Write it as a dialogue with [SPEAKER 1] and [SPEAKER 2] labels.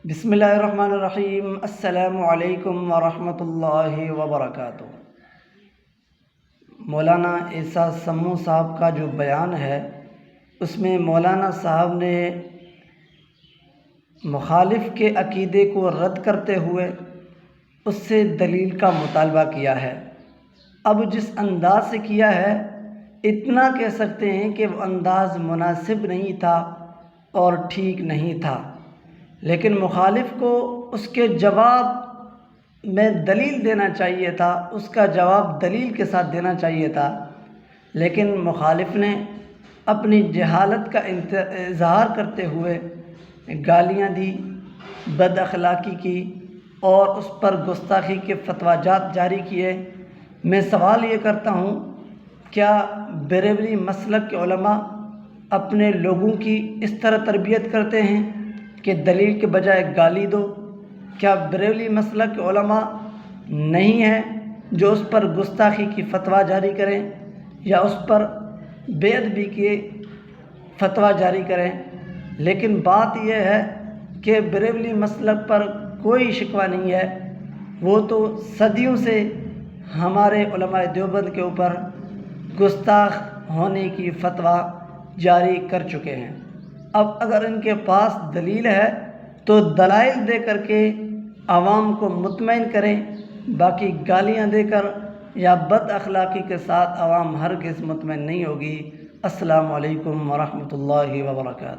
[SPEAKER 1] بسم اللہ الرحمن الرحیم۔ السلام علیکم ورحمۃ اللہ وبرکاتہ۔ مولانا عیسیٰ سموں صاحب کا جو بیان ہے اس میں مولانا صاحب نے مخالف کے عقیدے کو رد کرتے ہوئے اس سے دلیل کا مطالبہ کیا ہے۔ اب جس انداز سے کیا ہے اتنا کہہ سکتے ہیں کہ وہ انداز مناسب نہیں تھا اور ٹھیک نہیں تھا، لیکن مخالف کو اس کے جواب میں دلیل دینا چاہیے تھا، اس کا جواب دلیل کے ساتھ دینا چاہیے تھا، لیکن مخالف نے اپنی جہالت کا اظہار کرتے ہوئے گالیاں دی، بد اخلاقی کی اور اس پر گستاخی کے فتویٰ جات جاری کیے۔ میں سوال یہ کرتا ہوں، کیا بریلوی مسلک کے علماء اپنے لوگوں کی اس طرح تربیت کرتے ہیں کہ دلیل کے بجائے گالی دو؟ کیا بریلوی مسلک کے علماء نہیں ہیں جو اس پر گستاخی کی فتویٰ جاری کریں یا اس پر بے ادبی کے فتویٰ جاری کریں؟ لیکن بات یہ ہے کہ بریلوی مسلک پر کوئی شکوہ نہیں ہے، وہ تو صدیوں سے ہمارے علماء دیوبند کے اوپر گستاخ ہونے کی فتویٰ جاری کر چکے ہیں۔ اب اگر ان کے پاس دلیل ہے تو دلائل دے کر کے عوام کو مطمئن کریں، باقی گالیاں دے کر یا بد اخلاقی کے ساتھ عوام ہرگز مطمئن نہیں ہوگی۔ السلام علیکم ورحمۃ اللہ وبرکاتہ۔